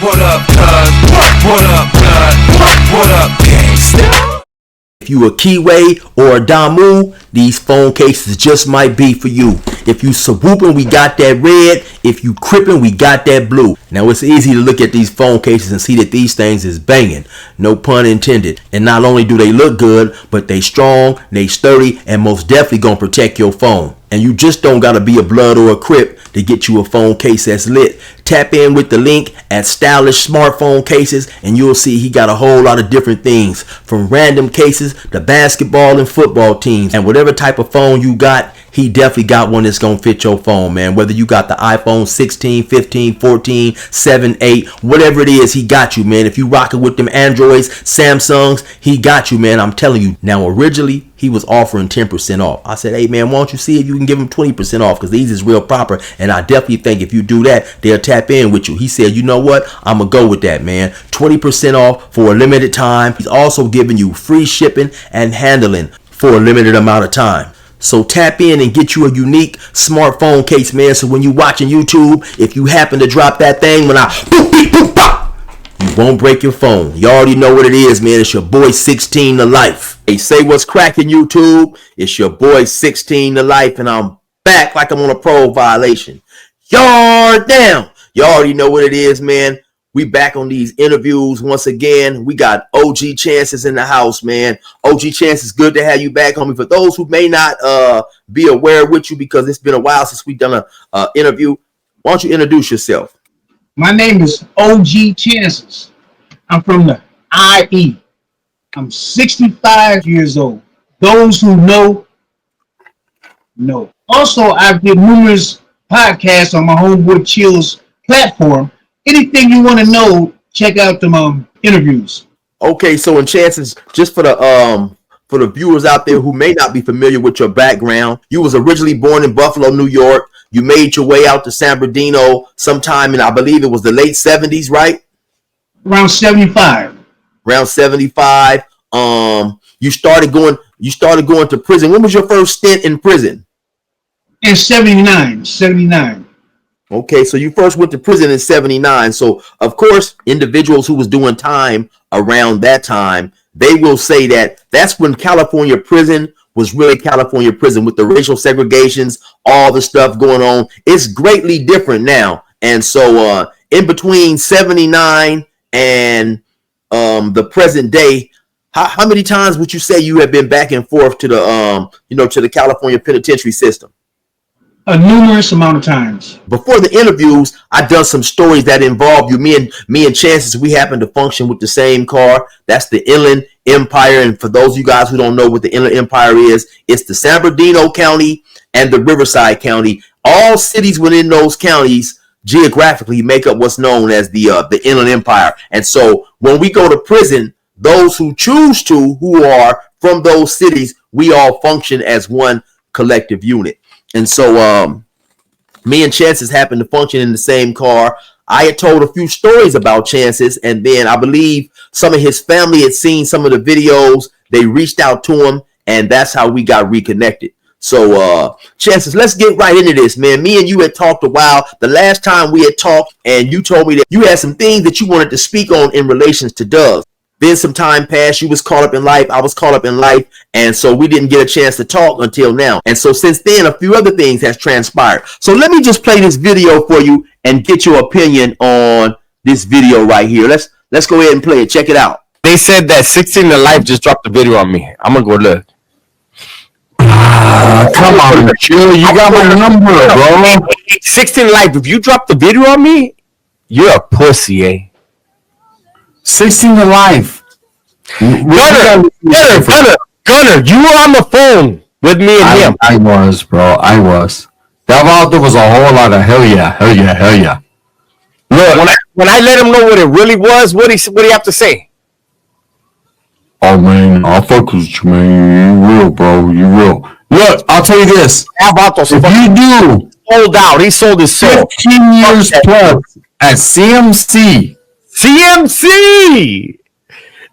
What up, cuz? What up, cuz? What up, gangsta? If you a Keyway or a Damu, these phone cases just might be for you. If you swooping, we got that red. If you crippin', we got that blue. Now it's easy to look at these phone cases and see that these things is banging. No pun intended. And not only do they look good, but they strong, they sturdy, and most definitely gonna protect your phone. And you just don't gotta be a blood or a crip to get you a phone case that's lit. Tap in with the link at Stylish Smartphone Cases and you'll see he got a whole lot of different things, from random cases to basketball and football teams. And whatever type of phone you got, he definitely got one that's gonna fit your phone, man. Whether you got the iPhone 16, 15, 14, 7, 8, whatever it is, he got you, man. If you rocking with them Androids, Samsungs, he got you, man. I'm telling you. Now, originally, he was offering 10% off. I said, hey, man, why don't you see if you can give him 20% off? Because these is real proper. And I definitely think if you do that, they'll tap in with you. He said, you know what? I'm going to go with that, man. 20% off for a limited time. He's also giving you free shipping and handling for a limited amount of time. So tap in and get you a unique smartphone case, man. So when you watching YouTube, if you happen to drop that thing when I boop, beep, boop, pop, you won't break your phone. You already know what it is, man. It's your boy 16 to life. Hey, say what's cracking, YouTube. It's your boy 16 to life, and I'm back like I'm on a parole violation. Yard down. You already know what it is, man. We back on these interviews once again. We got OG Chances in the house, man. OG Chances, good to have you back, homie. For those who may not be aware with you, because it's been a while since we've done a interview, why don't you introduce yourself? My name is OG Chances. I'm from the IE. I'm 65 years old. Those who know. Also, I did numerous podcasts on my Homeboy Chill's platform. Anything you want to know, check out the interviews. Okay, so in Chances, just for the viewers out there who may not be familiar with your background, you was originally born in Buffalo, New York. You made your way out to San Bernardino sometime in, I believe it was the late 70s, right? Around 75. Around 75. You started going to prison. When was your first stint in prison? In 79. Okay, so you first went to prison in 79. So, of course, individuals who was doing time around that time, they will say that that's when California prison was really California prison, with the racial segregations, all the stuff going on. It's greatly different now. And so in between 79 and the present day, how many times would you say you have been back and forth to the to the California penitentiary system? A numerous amount of times. Before the interviews, I done some stories that involve you. Me and Chances, we happen to function with the same car. That's the Inland Empire. And for those of you guys who don't know what the Inland Empire is, it's the San Bernardino County and the Riverside County. All cities within those counties geographically make up what's known as the Inland Empire. And so when we go to prison, those who choose to, who are from those cities, we all function as one collective unit. And so me and Chances happened to function in the same car. I had told a few stories about Chances, and then I believe some of his family had seen some of the videos. They reached out to him, and that's how we got reconnected. So Chances, let's get right into this, man. Me and you had talked a while. The last time we had talked, and you told me that you had some things that you wanted to speak on in relations to Doug. Then some time passed. You was caught up in life. I was caught up in life. And so we didn't get a chance to talk until now. And so since then, a few other things has transpired. So let me just play this video for you and get your opinion on this video right here. Let's go ahead and play it. Check it out. They said that 16 to Life just dropped a video on me. I'm going to go look. Come on, chill. You got my number, bro. 16 to Life, if you drop the video on me, you're a pussy, eh? 16 to Life. Gunner, you were on the phone with me and him. I was, bro. I was. That vato was a whole lot of hell yeah. Look, when I let him know what it really was, what do you have to say? Oh, man, I'll fuck with you, man. You real, bro. You real. Look, I'll tell you this. If you do sold out, he sold his soul. 15 years plus at CMC.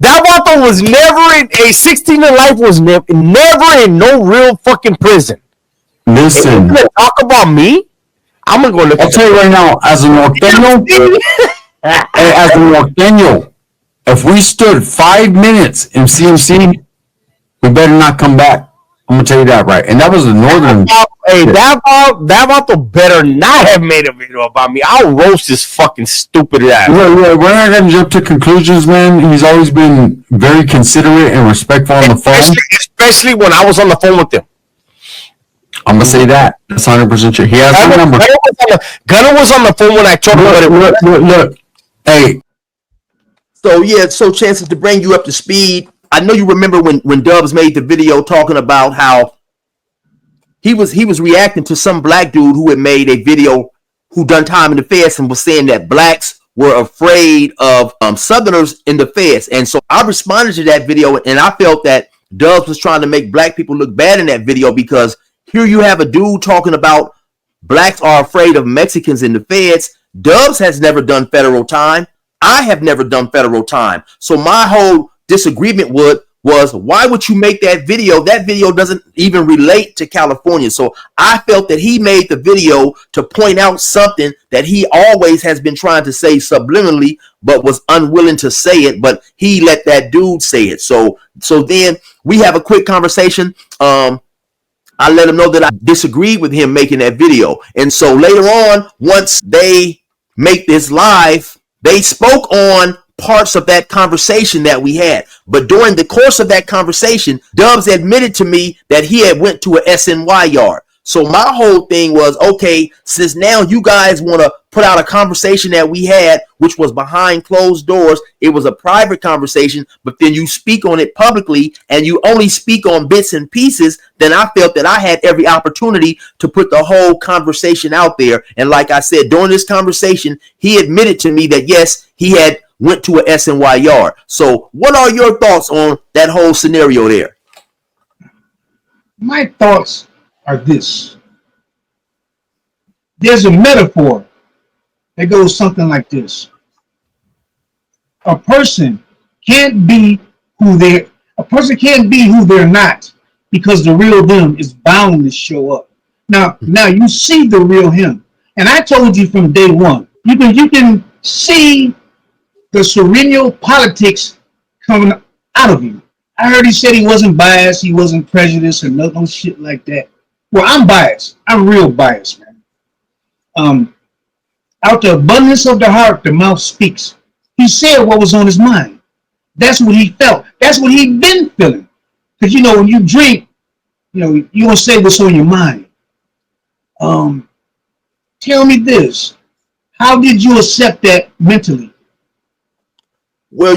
That vato was never in a 16 to Life, was never in no real fucking prison. Listen, if you're gonna talk about me, I'm gonna go look. I'll tell you right now, as an norteño, as a norteño, if we stood 5 minutes in CMC, we better not come back. I'm gonna tell you that right. And that was the northern. Hey, that vato better not have made a video about me. I'll roast his fucking stupid ass. We're not gonna jump to conclusions, man. He's always been very considerate and respectful on the phone. Especially when I was on the phone with him. I'm gonna say that. That's 100% true. He has the number. Gunner was on the phone when I told him. Look. Hey. So yeah, so chances to bring you up to speed. I know you remember when Dubs made the video talking about how he was reacting to some black dude who had made a video who done time in the feds and was saying that blacks were afraid of Southerners in the feds. And so I responded to that video, and I felt that Dubs was trying to make black people look bad in that video, because here you have a dude talking about blacks are afraid of Mexicans in the feds. Dubs has never done federal time. I have never done federal time. So my whole disagreement was why would you make that video? That video doesn't even relate to California. So I felt that he made the video to point out something that he always has been trying to say subliminally, but was unwilling to say it. But he let that dude say it. So then we have a quick conversation. I let him know that I disagreed with him making that video. And so later on, once they make this live, they spoke on parts of that conversation that we had. But during the course of that conversation, Dubs admitted to me that he had went to a SNY yard. So my whole thing was, okay, since now you guys want to put out a conversation that we had, which was behind closed doors, it was a private conversation, but then you speak on it publicly and you only speak on bits and pieces, then I felt that I had every opportunity to put the whole conversation out there. And like I said, during this conversation, he admitted to me that yes, he had went to a SNY yard. So what are your thoughts on that whole scenario there? My thoughts are this. There's a metaphor that goes something like this. A person can't be who they're not, because the real them is bound to show up. Now you see the real him. And I told you from day one, you can see the Sereno politics coming out of you. I heard he said he wasn't biased, he wasn't prejudiced, or no shit like that. Well, I'm biased. I'm real biased, man. Out the abundance of the heart, the mouth speaks. He said what was on his mind. That's what he felt. That's what he'd been feeling. Because, when you drink, you don't say what's on your mind. Tell me this. How did you accept that mentally? Well,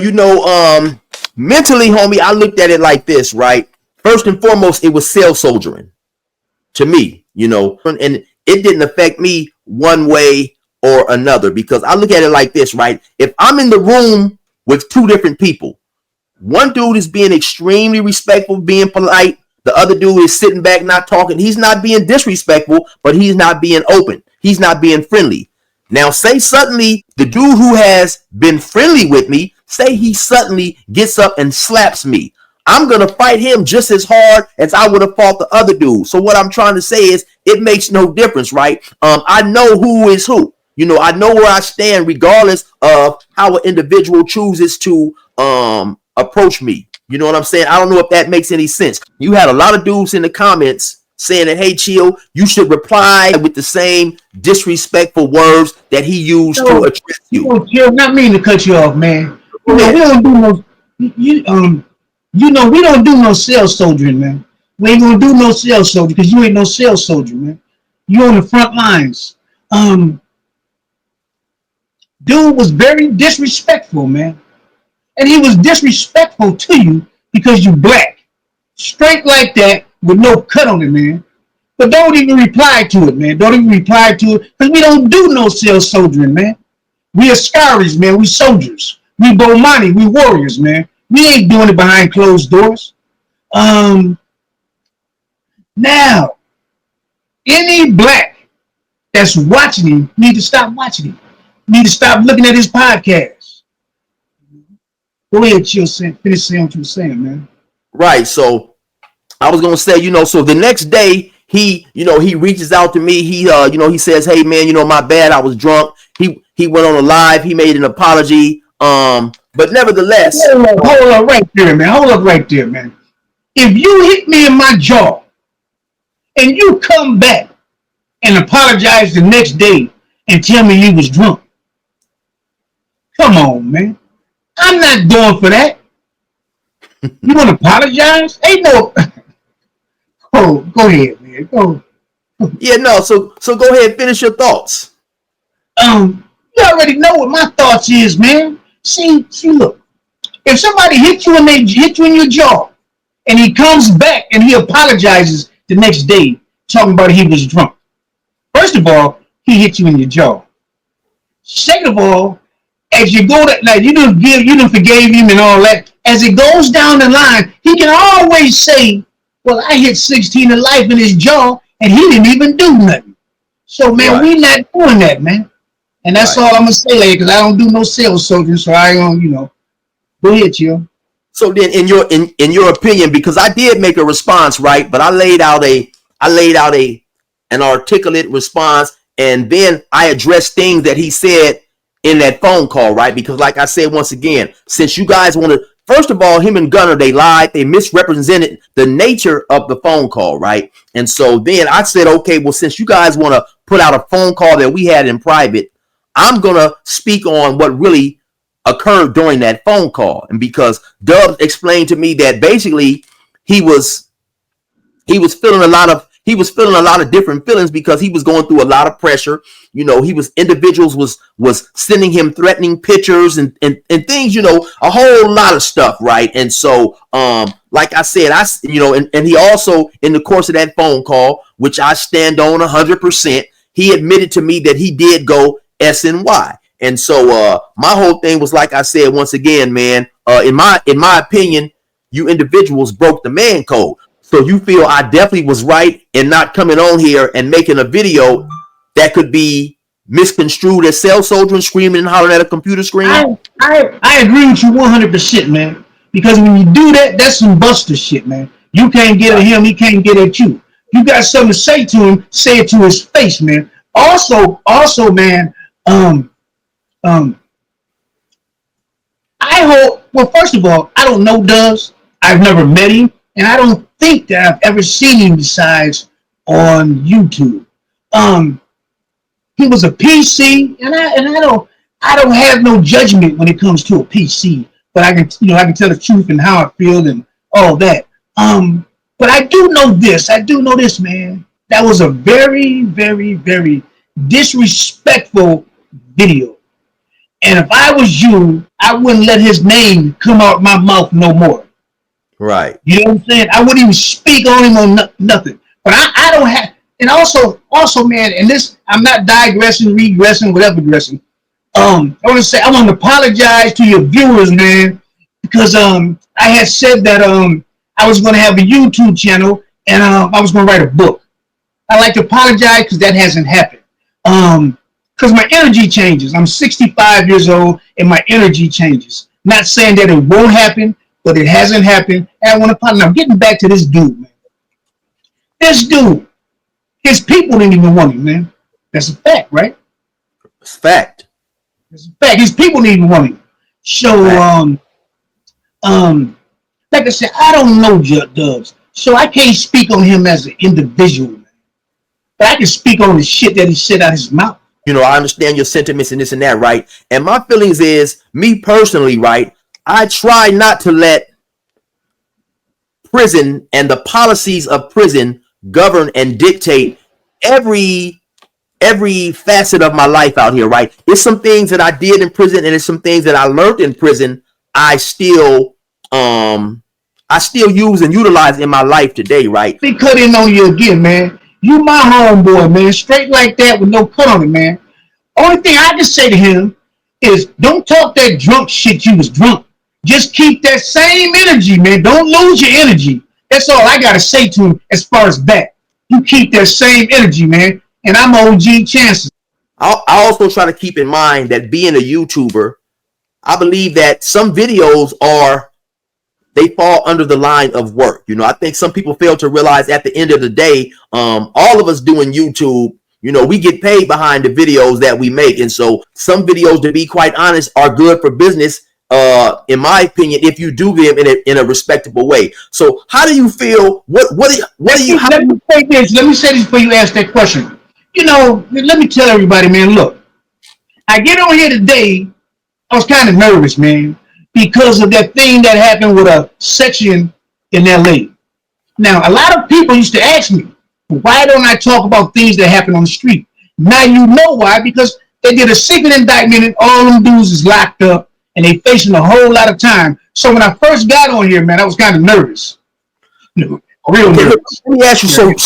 mentally, homie, I looked at it like this, right? First and foremost, it was cell soldiering to me, and it didn't affect me one way or another, because I look at it like this, right? If I'm in the room with two different people, one dude is being extremely respectful, being polite. The other dude is sitting back, not talking. He's not being disrespectful, but he's not being open. He's not being friendly. Now, say suddenly the dude who has been friendly with me, say he suddenly gets up and slaps me. I'm going to fight him just as hard as I would have fought the other dude. So what I'm trying to say is it makes no difference, right? I know who is who. I know where I stand regardless of how an individual chooses to approach me. You know what I'm saying? I don't know if that makes any sense. You had a lot of dudes in the comments saying that, hey, Chill, you should reply with the same disrespectful words that he used to address you. Chill, not mean to cut you off, man. We don't do no, we don't do no cell soldiering, man. We ain't gonna do no cell soldier, because you ain't no cell soldier, man. You on the front lines. Dude was very disrespectful, man. And he was disrespectful to you because you black. Straight like that with no cut on it, man. But don't even reply to it, man. Don't even reply to it, because we don't do no cell soldiering, man. We Askaris, man. We soldiers. We Bomani. We warriors, man. We ain't doing it behind closed doors. Now, any black that's watching him need to stop watching him. Need to stop looking at his podcast. Go ahead, Chill. Finish saying what you were saying, man. Right. So I was gonna say, so the next day he reaches out to me. He says, hey man, my bad, I was drunk. he went on a live. He made an apology. But nevertheless, Hold up right there, man. Hold up right there, man. If you hit me in my jaw and you come back and apologize the next day and tell me you was drunk, come on, man. I'm not going for that. You want to apologize? Ain't no. Oh, go ahead, man. Go. yeah, no. So go ahead, finish your thoughts. You already know what my thoughts is, man. See, look. If somebody hit you in your jaw, and he comes back and he apologizes the next day, talking about he was drunk. First of all, he hit you in your jaw. Second of all, as you go that like you done forgave him and all that. As it goes down the line, he can always say, "Well, I hit 16 in life in his jaw, and he didn't even do nothing." So, man, Right. we not doing that, man. And that's Right. all I'm gonna say, later, because I don't do no sales soldiering, so I don't, go ahead, chill. So then, in your opinion, because I did make a response, right? But I laid out an articulate response, and then I addressed things that he said in that phone call, right? Because, like I said once again, since you guys want to, first of all, him and Gunner, they lied, they misrepresented the nature of the phone call, right? And so then I said, okay, well, since you guys want to put out a phone call that we had in private, I'm gonna speak on what really occurred during that phone call. And because Dub explained to me that basically he was feeling a lot of different feelings because he was going through a lot of pressure. Individuals was sending him threatening pictures and things, a whole lot of stuff, right? And so like I said, and he also, in the course of that phone call, which I stand on 100%, he admitted to me that he did go SNY. And so my whole thing was, like I said once again, man, in my opinion, you individuals broke the man code. So you feel I definitely was right in not coming on here and making a video that could be misconstrued as cell soldiering, screaming and hollering at a computer screen? I agree with you 100%, man. Because when you do that, that's some buster shit, man. You can't get at him, he can't get at you. You got something to say to him, say it to his face, man. Also, man, I hope. Well, first of all, I don't know Duz. I've never met him, and I don't think that I've ever seen him besides on YouTube. He was a PC, and I don't have no judgment when it comes to a PC, but I can tell the truth and how I feel and all that. But I do know this, man. That was a very, very, very disrespectful video. And if I was you, I wouldn't let his name come out my mouth no more. Right. You know what I'm saying? I wouldn't even speak on him on nothing. But I don't have, and also, man, and this, I'm not digressing, regressing, whatever regressing. I want to apologize to your viewers, man, because I had said that I was going to have a YouTube channel and I was going to write a book. I'd like to apologize because that hasn't happened. Because my energy changes. I'm 65 years old and my energy changes. Not saying that it won't happen, but it hasn't happened. And I want to apologize. Now, getting back to this dude, man. This dude, his people didn't even want him, man. That's a fact, right? It's fact. That's a fact. His people didn't even want him. So, like I said, I don't know Dubs. So I can't speak on him as an individual, man. But I can speak on the shit that he said out his mouth. I understand your sentiments and this and that, right? And my feelings is, me personally, right, I try not to let prison and the policies of prison govern and dictate every facet of my life out here, right? There's some things that I did in prison and there's some things that I learned in prison I still use and utilize in my life today, right? They cut in on you again, man. You my homeboy, man. Straight like that with no cut on it, man. Only thing I can say to him is don't talk that drunk shit you was drunk. Just keep that same energy, man. Don't lose your energy. That's all I got to say to him as far as that. You keep that same energy, man. And I'm OG Chances. I also try to keep in mind that being a YouTuber, I believe that some videos they fall under the line of work. I think some people fail to realize at the end of the day, all of us doing YouTube, You know, we get paid behind the videos that we make. And so some videos, to be quite honest, are good for business, in my opinion, if you do them in a respectable way. So how do you feel? What do you, how, Let me say this. Let me say this before you ask that question. You know, let me tell everybody, man, look, I get on here today, I was kind of nervous, man, because of that thing that happened with a section in LA. Now, a lot of people used to ask me, why don't I talk about things that happen on the street? Now you know why, because they did a secret indictment and all them dudes is locked up and they facing a whole lot of time. So when I first got on here, man, I was kind of nervous. Real okay, nervous. let me ask you,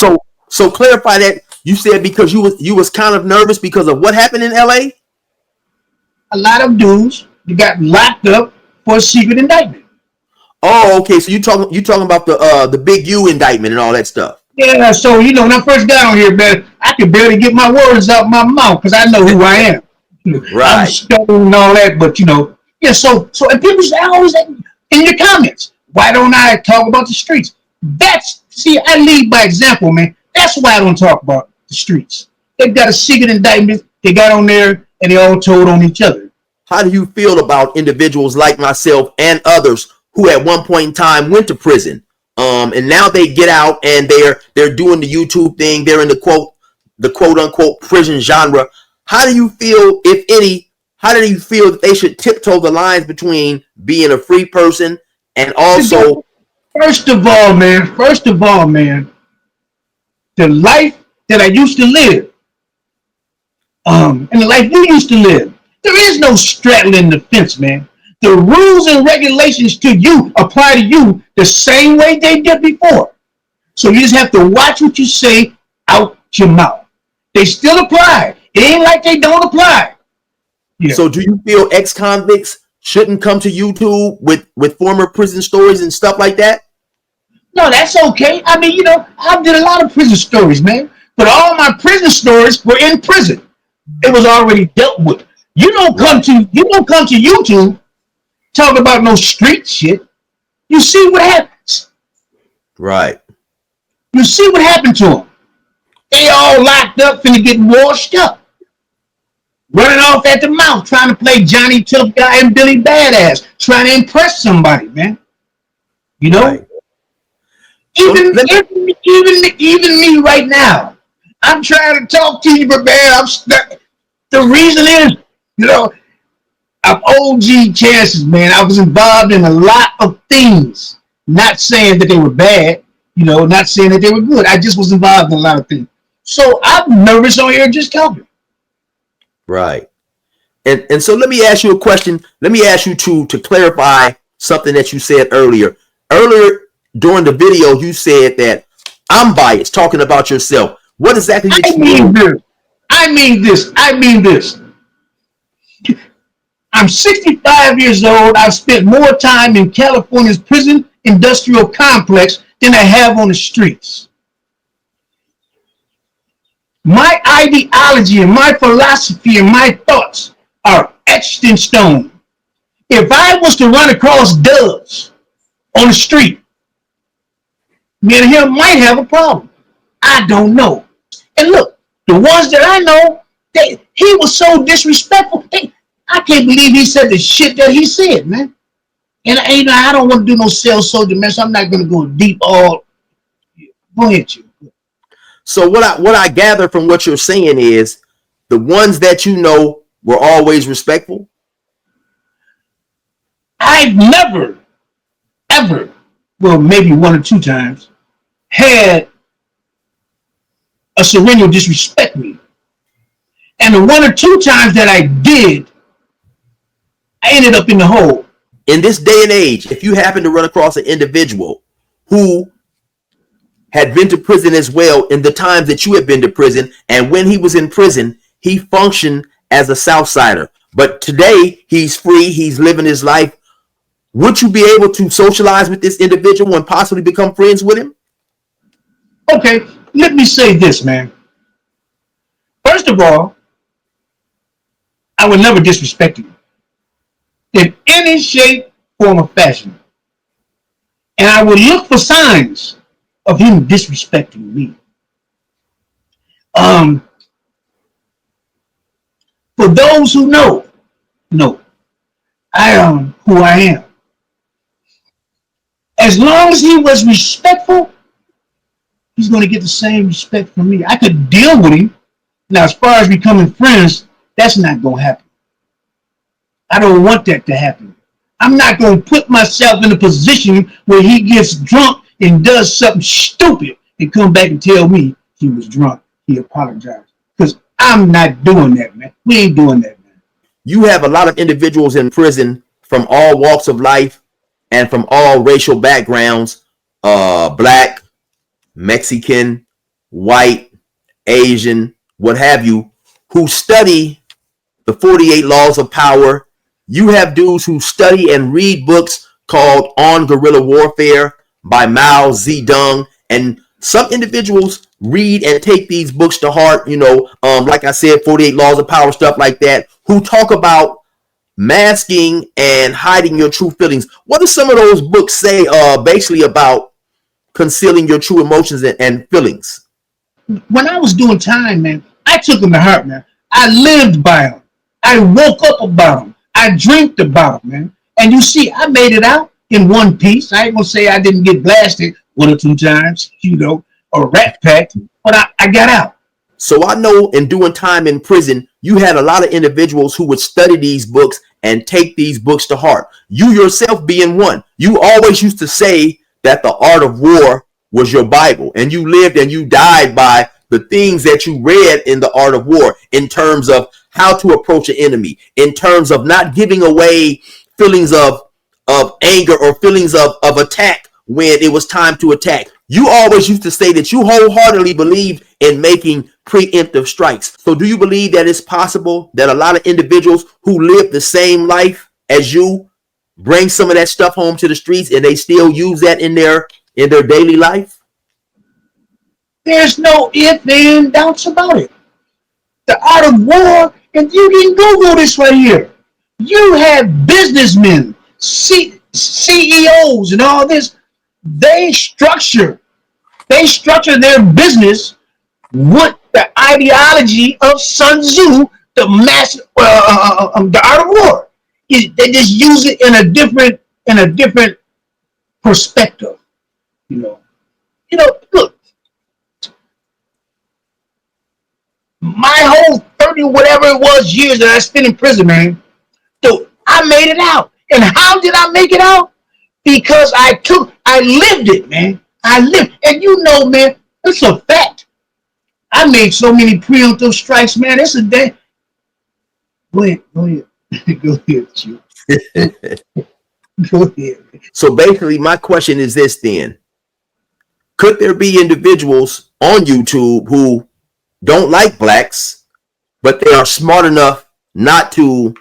so clarify that. You said because you was kind of nervous because of what happened in LA? A lot of dudes got locked up for a secret indictment. Oh, okay. So you talking about the Big U indictment and all that stuff. Yeah, so you know, when I first got on here, man, I could barely get my words out my mouth because I know who I am. I'm Right. stuttering and all that, but you know, yeah. So and people say always in your comments, why don't I talk about the streets? That's see, I lead by example, man. That's why I don't talk about the streets. They've got a secret indictment. They got on there and they all told on each other. How do you feel about individuals like myself and others who at one point in time went to prison, and now they get out and they're doing the YouTube thing? They're in the quote unquote prison genre. How do you feel, if any? How do you feel that they should tiptoe the lines between being a free person and also? First of all, man. The life that I used to live, and the life you used to live, there is no straddling the fence, man. The rules and regulations to you apply to you the same way they did before. So you just have to watch what you say out your mouth. They still apply. It ain't like they don't apply. Yeah. So do you feel ex-convicts shouldn't come to YouTube with former prison stories and stuff like that? No, that's okay. I mean, you know, I did a lot of prison stories, man. But all my prison stories were in prison. It was already dealt with. You don't come to YouTube talk about no street shit. You see what happens. Right. You see what happened to them. They all locked up finna get washed up. Running off at the mouth, trying to play Johnny Tough Guy and Billy Badass, trying to impress somebody, man. You know? Right. Even me right now. I'm trying to talk to you, but man, I'm stuck. The reason is, you know, I'm OG chances, man. I was involved in a lot of things. Not saying that they were bad, you know, not saying that they were good. I just was involved in a lot of things. So I'm nervous on here just talking. Right. And so let me ask you a question. Let me ask you to clarify something that you said earlier. Earlier during the video, you said that I'm biased, talking about yourself. What exactly did you mean? I mean this. I'm 65 years old. I've spent more time in California's prison industrial complex than I have on the streets. My ideology and my philosophy and my thoughts are etched in stone. If I was to run across Dubs on the street, me and him might have a problem. I don't know. And look, the ones that I know, he was so disrespectful. I can't believe he said the shit that he said, man. And you know, I don't want to do no sales soldier, man, so I'm not going to go deep all. Go ahead, you. So what I gather from what you're saying is the ones that you know were always respectful. I've never, ever, well, maybe one or two times, had a surrender disrespect me. And the one or two times that I did, I ended up in the hole. In this day and age, if you happen to run across an individual who had been to prison as well in the times that you had been to prison, and when he was in prison, he functioned as a Southsider. But today, he's free, he's living his life. Would you be able to socialize with this individual and possibly become friends with him? Okay, let me say this, man. First of all, I would never disrespect you in any shape, form, or fashion. And I would look for signs of him disrespecting me. For those who know, I am who I am. As long as he was respectful, he's going to get the same respect from me. I could deal with him. Now, as far as becoming friends, that's not going to happen. I don't want that to happen. I'm not going to put myself in a position where he gets drunk and does something stupid and come back and tell me he was drunk. He apologized. Because I'm not doing that, man. We ain't doing that, man. You have a lot of individuals in prison from all walks of life and from all racial backgrounds, black, Mexican, white, Asian, what have you, who study the 48 Laws of Power. You have dudes who study and read books called On Guerrilla Warfare by Mao Zedong. And some individuals read and take these books to heart, like I said, 48 Laws of Power, stuff like that, who talk about masking and hiding your true feelings. What do some of those books say basically about concealing your true emotions and feelings? When I was doing time, man, I took them to heart, man. I lived by them. I woke up about them. I dreamed about them, man. And you see, I made it out in one piece. I ain't gonna say I didn't get blasted one or two times, or rat packed, but I got out. So I know in doing time in prison, you had a lot of individuals who would study these books and take these books to heart. You yourself being one. You always used to say that the art of war was your Bible, and you lived and you died by the things that you read in the art of war, in terms of how to approach an enemy, in terms of not giving away feelings of anger or feelings of attack when it was time to attack. You always used to say that you wholeheartedly believed in making preemptive strikes. So do you believe that it's possible that a lot of individuals who live the same life as you bring some of that stuff home to the streets and they still use that in their daily life? There's no ifs and doubts about it. The art of war, and you can Google this right here. You have businessmen, CEOs, and all this. They structure their business with the ideology of Sun Tzu, the art of war. They just use it in a different perspective. Look, my whole 30 whatever it was years that I spent in prison, man, dude, I made it out. And how did I make it out? Because I lived it, man. I lived. And man, it's a fact. I made so many preemptive strikes, man. It's a day. Go ahead. Go ahead, you. Go ahead. So basically, my question is this then. Could there be individuals on YouTube who don't like blacks, but they are smart enough not to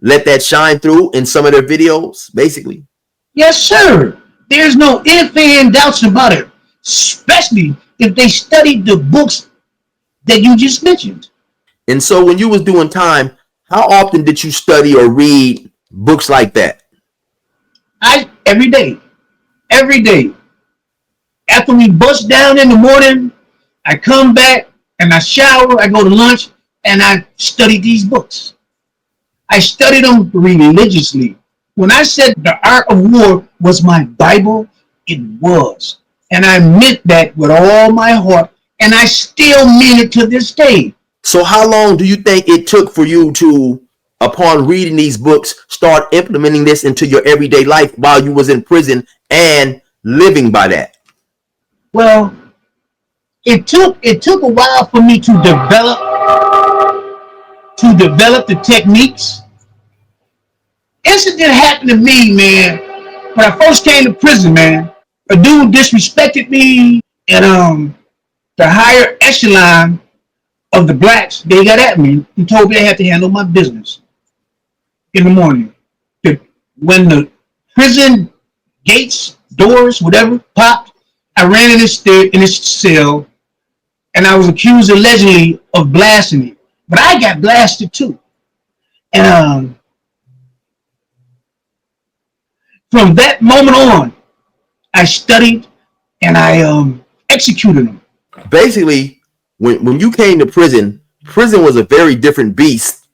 let that shine through in some of their videos, basically? Yes, sir. There's no ifs and doubts about it, especially if they studied the books that you just mentioned. And so when you was doing time, how often did you study or read books like that? Every day. After we bust down in the morning, I come back and I shower, I go to lunch, and I study these books. I studied them religiously. When I said the art of war was my Bible, it was. And I meant that with all my heart, and I still mean it to this day. So how long do you think it took for you to, upon reading these books, start implementing this into your everyday life while you was in prison and living by that? Well, it took a while for me to develop the techniques. Incident happened to me, man, when I first came to prison, man. A dude disrespected me, and the higher echelon of the blacks, they got at me and told me they had to handle my business in the morning. When the prison gates, doors, whatever, popped, I ran in his cell, and I was accused allegedly of blasting him. But I got blasted too. And from that moment on, I studied and I executed them. Basically, when you came to prison, prison was a very different beast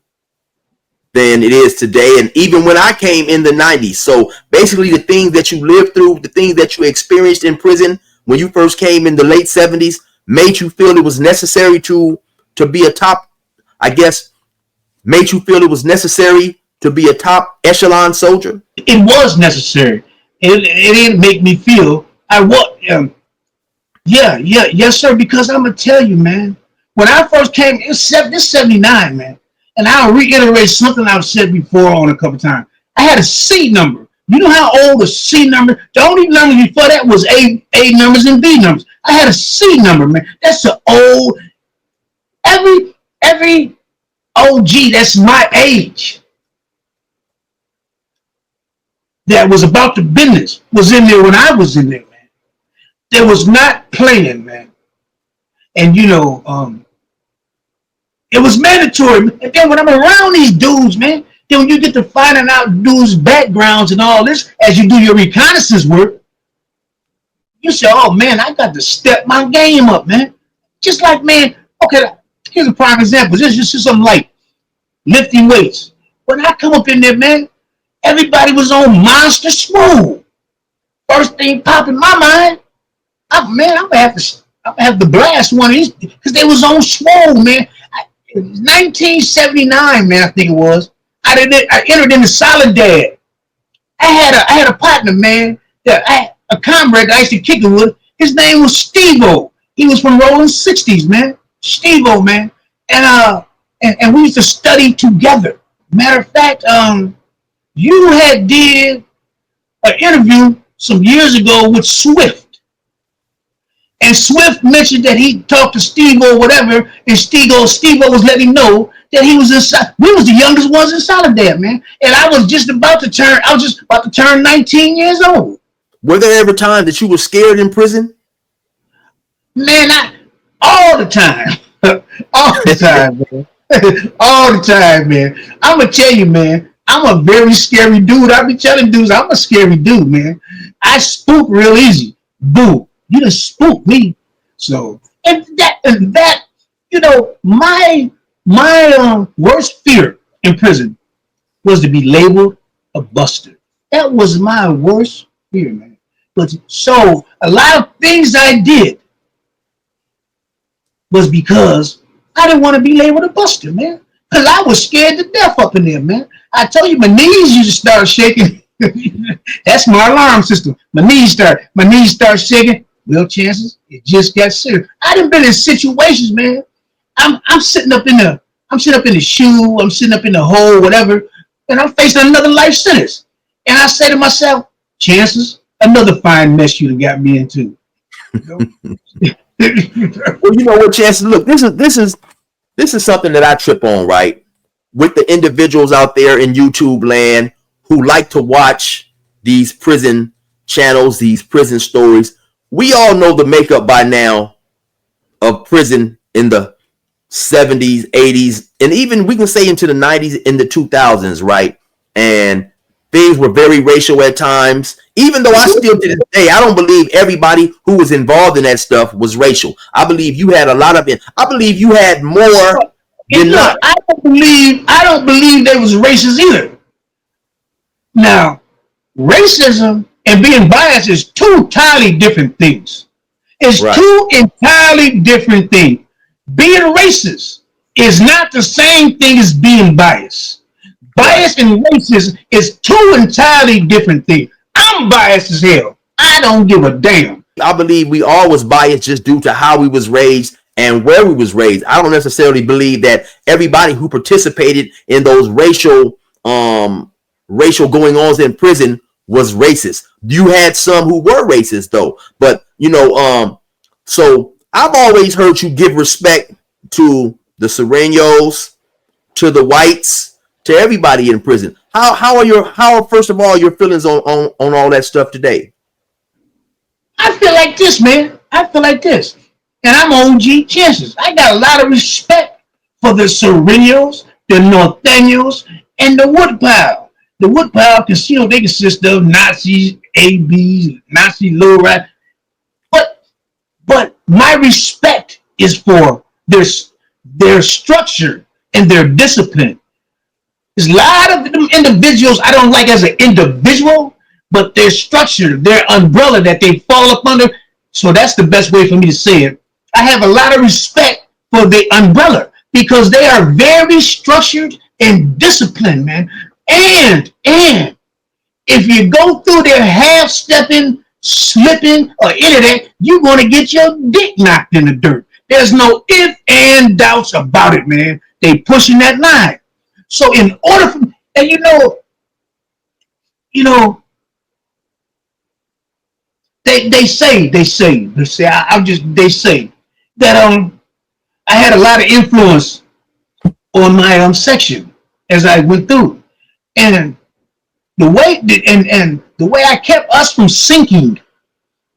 than it is today. And even when I came in the 90s. So basically the things that you lived through, the things that you experienced in prison when you first came in the late 70s made you feel it was necessary to be a top, I guess, made you feel it was necessary to be a top echelon soldier? It was necessary. It didn't make me feel I was. Yes, sir. Because I'm gonna tell you, man. When I first came, this 79, man, and I'll reiterate something I've said before on a couple times. I had a C number. You know how old a C number? The only numbers before that was A numbers and B numbers. I had a C number, man. That's the old. Every OG that's my age that was about the business was in there when I was in there, man. There was not playing, man. And you know, it was mandatory. And then when I'm around these dudes, man, then when you get to finding out dudes' backgrounds and all this, as you do your reconnaissance work, you say, oh man, I got to step my game up, man. Just like, man, okay, here's a prime example. This is just something like lifting weights. When I come up in there, man, everybody was on Monster Smooth. First thing pop in my mind, I'm gonna have to blast one of these because they was on Swole, man. 1979, man, I think it was. I entered into Solidad. I had a partner, man, a comrade that I used to kick it with. His name was Steve-O. He was from Rolling 60s, man. Steve-O, man. And we used to study together. Matter of fact, you had did an interview some years ago with Swift. And Swift mentioned that he talked to Steve-O or whatever, and Steve-O was letting him know that he was inside. We was the youngest ones in Solidad, man. And I was just about to turn 19 years old. Were there ever times that you were scared in prison? Man, all the time. All the time, man. All the time, man. I'm going to tell you, man, I'm a very scary dude. I be telling dudes I'm a scary dude, man. I spook real easy. Boo. You done spooked me. So, and that, you know, my worst fear in prison was to be labeled a buster. That was my worst fear, man. But so a lot of things I did was because I didn't want to be labeled a buster, man. Because I was scared to death up in there, man. I told you my knees used to start shaking. That's my alarm system. My knees start shaking. Real chances, it just got serious. I done been in situations, man. I'm sitting up in the shoe, I'm sitting up in the hole, whatever, and I'm facing another life sentence. And I say to myself, chances, another fine mess you done got me into. Well, you know what, chances? Look, this is something that I trip on, right? With the individuals out there in YouTube land who like to watch these prison channels, these prison stories. We all know the makeup by now of prison in the 70s, 80s, and even we can say into the 90s and the 2000s, right? And things were very racial at times. Even though I still to this day, I don't believe everybody who was involved in that stuff was racial. I believe you had a lot of it. I believe you had more than not. I don't believe they was racist either. Now, racism and being biased is two entirely different things. It's right. Two entirely different things. Being racist is not the same thing as being biased. Bias and racist is two entirely different things. I'm biased as hell. I don't give a damn. I believe we all was biased just due to how we was raised and where we was raised. I don't necessarily believe that everybody who participated in those racial going-ons in prison was racist. You had some who were racist though, but you know, so I've always heard you give respect to the Serenos, to the whites, to everybody in prison. How are first of all your feelings on all that stuff today? I feel like this, man. I feel like this, and I'm OG Chances. I got a lot of respect for the Serenos, the Norteños, and the Woodpile. The Woodpile, because you know they consist of Nazis, ABs, Nazi lowrider. But my respect is for this their structure and their discipline. There's a lot of them individuals I don't like as an individual, but their structure, their umbrella that they fall up under. So that's the best way for me to say it. I have a lot of respect for the umbrella because they are very structured and disciplined, man. And if you go through their half stepping, slipping, or any of that, you're going to get your dick knocked in the dirt. There's no ifs and doubts about it, man. They pushing that line. So in order for, and they say they say they say that I had a lot of influence on my section as I went through, and the way I kept us from sinking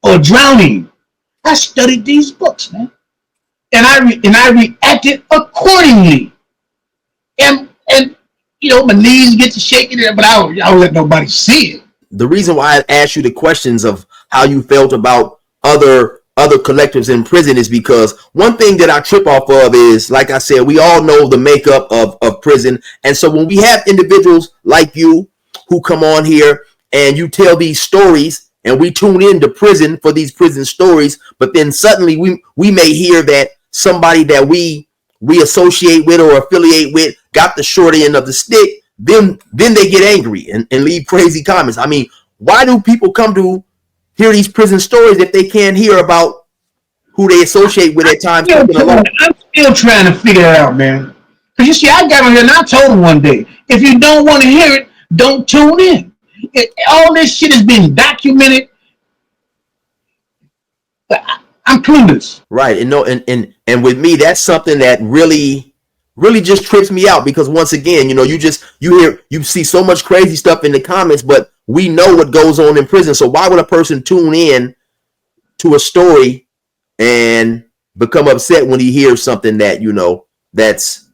or drowning, I studied these books, man, and I reacted accordingly, and my knees get to shaking, but I don't let nobody see it. The reason why I asked you the questions of how you felt about other collectives in prison is because one thing that I trip off of is, like I said, we all know the makeup of prison. And so when we have individuals like you who come on here and you tell these stories and we tune into prison for these prison stories, but then suddenly we may hear that somebody that we associate with or affiliate with got the short end of the stick, then they get angry and leave crazy comments. I mean, why do people come to hear these prison stories if they can't hear about who they associate with at times? I'm still trying to figure it out, man. Because you see, I got on here and I told them one day, if you don't want to hear it, don't tune in. All this shit has been documented. I'm clueless. Right. And with me, that's something that really just trips me out because once again, you see so much crazy stuff in the comments, but we know what goes on in prison. So why would a person tune in to a story and become upset when he hears something that, that's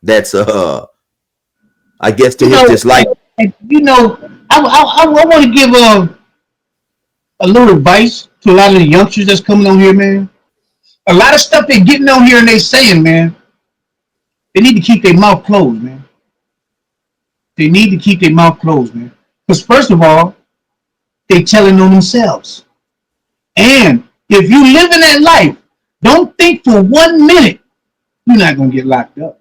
I guess to his dislike? I want to give a little advice to a lot of the youngsters that's coming on here, man. A lot of stuff they're getting on here and they saying, man, they need to keep their mouth closed, man. They need to keep their mouth closed, man. Because first of all, they telling on themselves. And if you live in that life, don't think for 1 minute you're not going to get locked up.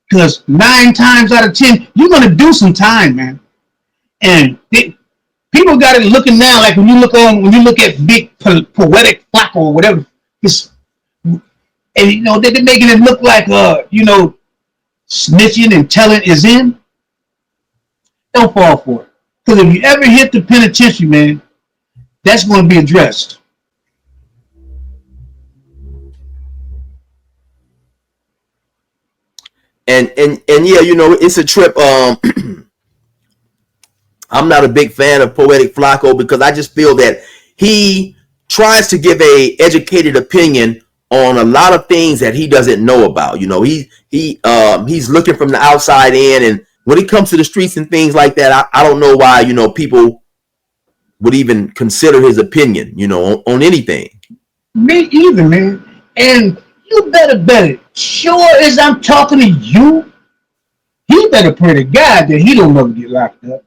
Because 9 times out of 10, you're going to do some time, man. And people got it looking now like when you look at big poetic Flacco or whatever, and they're making it look like snitching and telling is in. Don't fall for it. Because if you ever hit the penitentiary, man, that's going to be addressed. And yeah, it's a trip. I'm not a big fan of Poetic Flacco because I just feel that he tries to give a educated opinion on a lot of things that he doesn't know about. He's looking from the outside in, and when it comes to the streets and things like that, I don't know why people would even consider his opinion, on anything. Me either, man. And you better. Sure as I'm talking to you, he better pray to God that he don't never get locked up.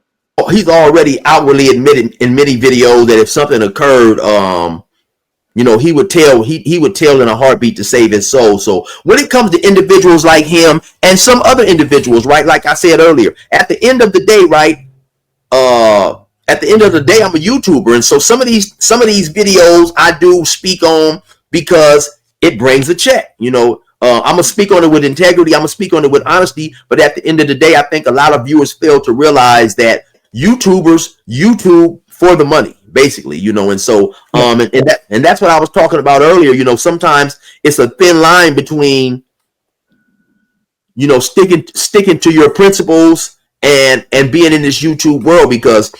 He's already outwardly admitted in many videos that if something occurred, he would tell in a heartbeat to save his soul. So when it comes to individuals like him and some other individuals, right, like I said earlier, at the end of the day, right, at the end of the day, I'm a YouTuber, and so some of these videos I do speak on because it brings a check. I'm gonna speak on it with integrity. I'm gonna speak on it with honesty. But at the end of the day, I think a lot of viewers fail to realize that YouTubers YouTube for the money, basically, and so and that's what I was talking about earlier. Sometimes it's a thin line between sticking to your principles and being in this YouTube world, because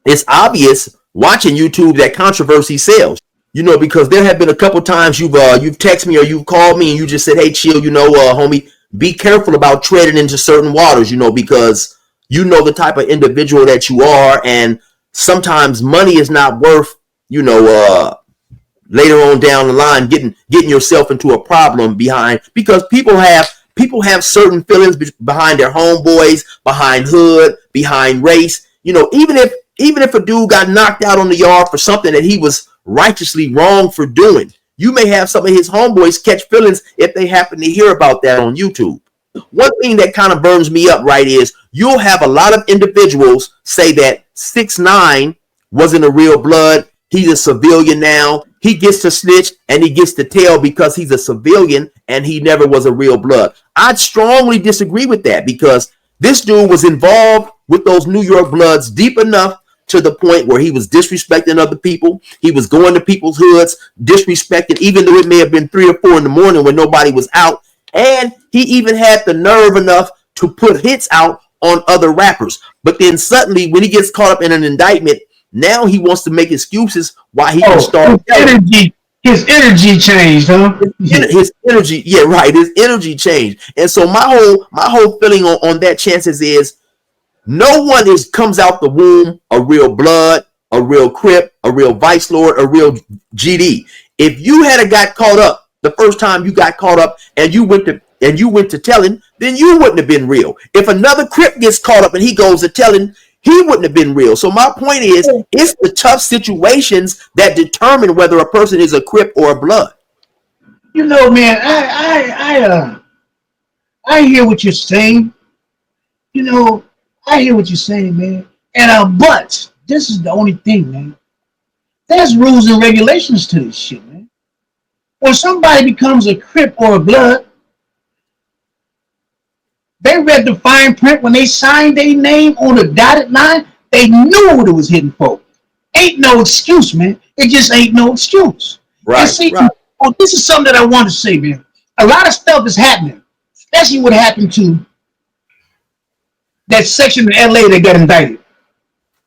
it's obvious watching YouTube that controversy sells. Because there have been a couple times you've texted me or you've called me and you just said, hey, chill, homie, be careful about treading into certain waters, because the type of individual that you are, and sometimes money is not worth, later on down the line, getting yourself into a problem behind, because people have certain feelings behind their homeboys, behind hood, behind race. You know, even if a dude got knocked out on the yard for something that he was righteously wrong for doing, you may have some of his homeboys catch feelings if they happen to hear about that on YouTube. One thing that kind of burns me up, right, is you'll have a lot of individuals say that 6ix9ine wasn't a real blood. He's a civilian now. He gets to snitch and he gets to tell because he's a civilian and he never was a real blood. I'd strongly disagree with that, because this dude was involved with those New York Bloods deep enough to the point where he was disrespecting other people. He was going to people's hoods, disrespecting, even though it may have been 3 or 4 in the morning when nobody was out. And he even had the nerve enough to put hits out on other rappers. But then suddenly, when he gets caught up in an indictment, now he wants to make excuses why he can start. His energy changed, huh? His energy, yeah, right. His energy changed. And so my whole feeling on that chances is, no one comes out the womb a real blood, a real Crip, a real Vice Lord, a real GD. If you had got caught up the first time you got caught up and you went to telling, then you wouldn't have been real. If another Crip gets caught up and he goes to telling, he wouldn't have been real. So my point is, it's the tough situations that determine whether a person is a Crip or a blood. You know, man, I hear what you're saying. You know, I hear what you're saying, man. And but this is the only thing, man. There's rules and regulations to this shit, man. When somebody becomes a Crip or a blood, they read the fine print. When they signed their name on the dotted line, they knew what it was hitting for. Ain't no excuse, man. It just ain't no excuse. Right, and see, right. Oh, this is something that I want to say, man. A lot of stuff is happening, especially what happened to that section in LA that got indicted.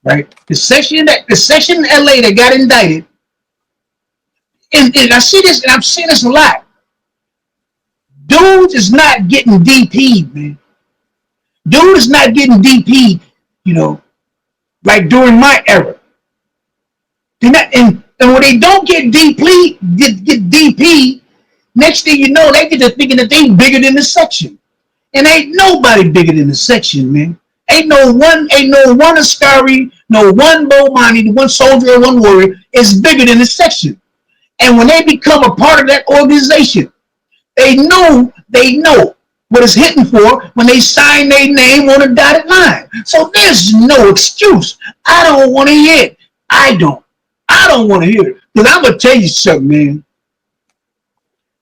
Right? The section in LA that got indicted, and I see this, and I'm seeing this a lot. Dudes is not getting DP'd, man. Dude is not getting DP'd, you know, like during my era. And when they don't get DP'd, next thing you know, they get to thinking that they bigger than the section. And ain't nobody bigger than the section, man. Ain't no one Ascari, no one Bomani, one soldier or one warrior is bigger than the section. And when they become a part of that organization, they know what it's hitting for when they sign their name on a dotted line. So there's no excuse. I don't want to hear it. I don't want to hear it. Because I'm going to tell you something, man.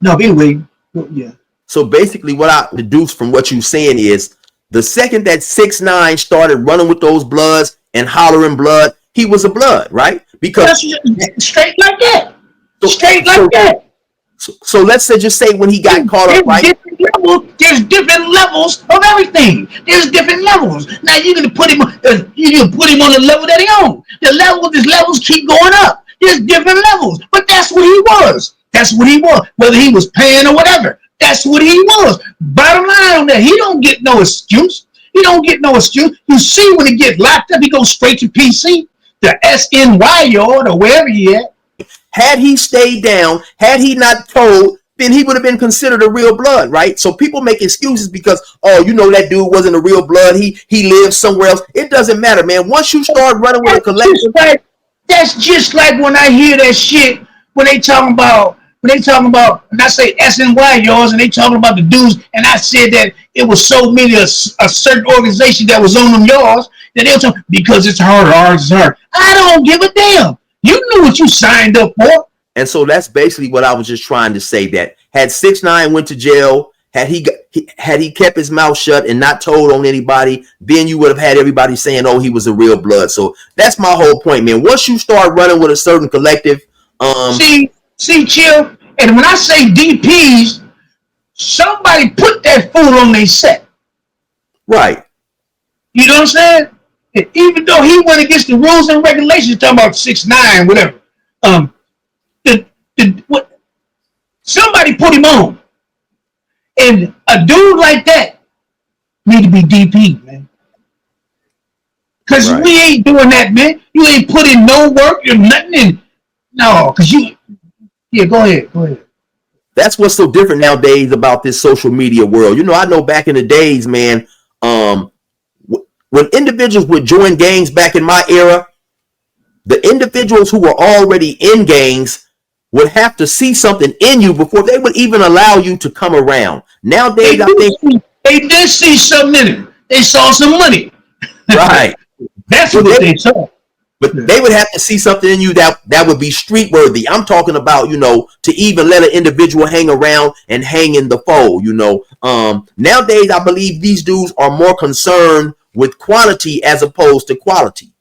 No, anyway, yeah. So basically what I deduce from what you're saying is, the second that 6ix9ine started running with those bloods and hollering blood, he was a blood, right? Because straight like that. Straight like that. So let's just say when he got caught up, right? There's different levels of everything. There's different levels. Now you're gonna put him on the level that he on. These levels keep going up. There's different levels, but that's what he was. That's what he was. Whether he was paying or whatever, that's what he was. Bottom line on that, he don't get no excuse. He don't get no excuse. You see, when he gets locked up, he goes straight to PC, the SNY yard or wherever he at. Had he stayed down, had he not told, then he would have been considered a real blood, right? So people make excuses because, oh, you know, that dude wasn't a real blood. He lived somewhere else. It doesn't matter, man. Once you start running with a collective, that's just like when I hear that shit when they talking about, and I say SNY yards, and they talking about the dudes, and I said that it was so many a certain organization that was on them yards that they were talking because it's hard, ours is hard. I don't give a damn. You knew what you signed up for. And so that's basically what I was just trying to say, that had 6ix9ine went to jail, had he kept his mouth shut and not told on anybody, then you would have had everybody saying, oh, he was a real blood. So that's my whole point, man. Once you start running with a certain collective, see, chill. And when I say DPs, somebody put that fool on their set. Right. You know what I'm saying? And even though he went against the rules and regulations, talking about 6ix9ine, whatever, somebody put him on. And a dude like that need to be DP, man. Because we ain't doing that, man. You ain't put in no work or nothing in. No, because Yeah, go ahead. Go ahead. That's what's so different nowadays about this social media world. You know, I know back in the days, man, when individuals would join gangs back in my era, the individuals who were already in gangs would have to see something in you before they would even allow you to come around. Nowadays, I think They did see something in it. They saw some money. right. That's Well, what they saw. But they would have to see something in you that would be street worthy. I'm talking about, you know, to even let an individual hang around and hang in the fold, you know. Nowadays, I believe these dudes are more concerned with quantity as opposed to quality.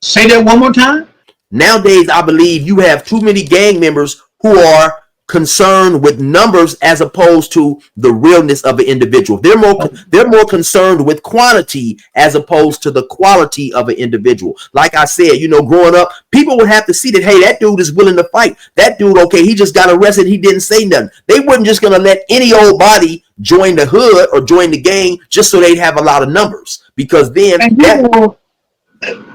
Say that one more time. Nowadays, I believe you have too many gang members who are concerned with numbers as opposed to the realness of an individual. They're more concerned with quantity as opposed to the quality of an individual. Like I said, you know, growing up, people would have to see that, hey, that dude is willing to fight. That dude, okay, he just got arrested, he didn't say nothing. They weren't just gonna let any old body join the hood or join the gang just so they'd have a lot of numbers. Because then And you know,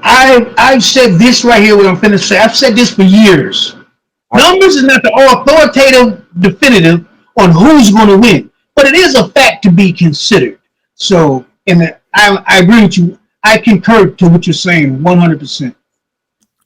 I've said this right here. What I'm finna say. I've said this for years. Numbers is not the authoritative definitive on who's going to win, but it is a fact to be considered. So, and I agree with you. I concur to what you're saying 100%.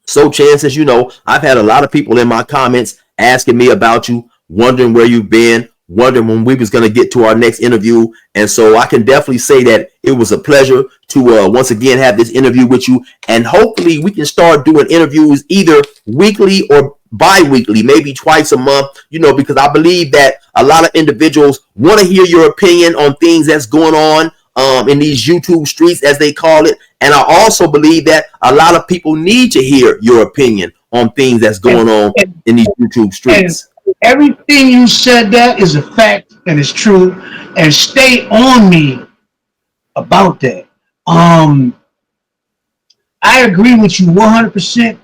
So, chances, you know, I've had a lot of people in my comments asking me about you, wondering where you've been, wondering when we was going to get to our next interview. And so I can definitely say that it was a pleasure to once again have this interview with you. And hopefully we can start doing interviews either weekly or bi-weekly, maybe twice a month, you know, because I believe that a lot of individuals want to hear your opinion on things that's going on in these YouTube streets, as they call it. And I also believe that a lot of people need to hear your opinion on things that's going on in these YouTube streets. Everything you said that is a fact and it's true, and stay on me about that. I agree with you 100%.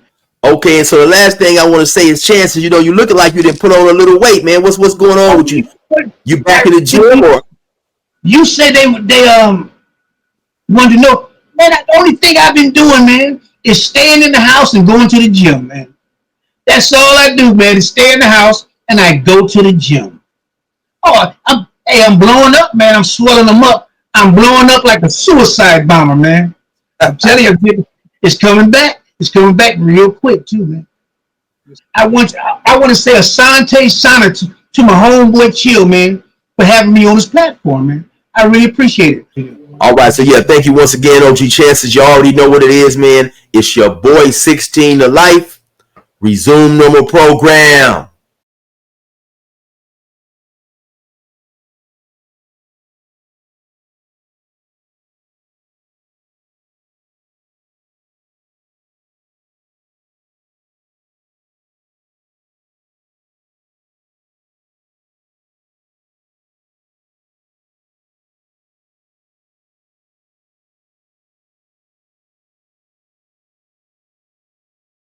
Okay, and so the last thing I want to say is, chances, you know, you looking like you didn't put on a little weight, man. What's going on with you? You back in the gym, or you say they wanted to know, man? The only thing I've been doing, man, is staying in the house and going to the gym, man. That's all I do, man, is stay in the house and I go to the gym. Oh, I'm blowing up, man. I'm swelling them up. I'm blowing up like a suicide bomber, man. I'm telling you, it's coming back. It's coming back real quick too, man. I want to say asante sana to my homeboy Chill, man, for having me on this platform, man. I really appreciate it. all right, so yeah, thank you once again, OG Chances. You already know what it is, man. It's your boy 16 to life. Resume normal program.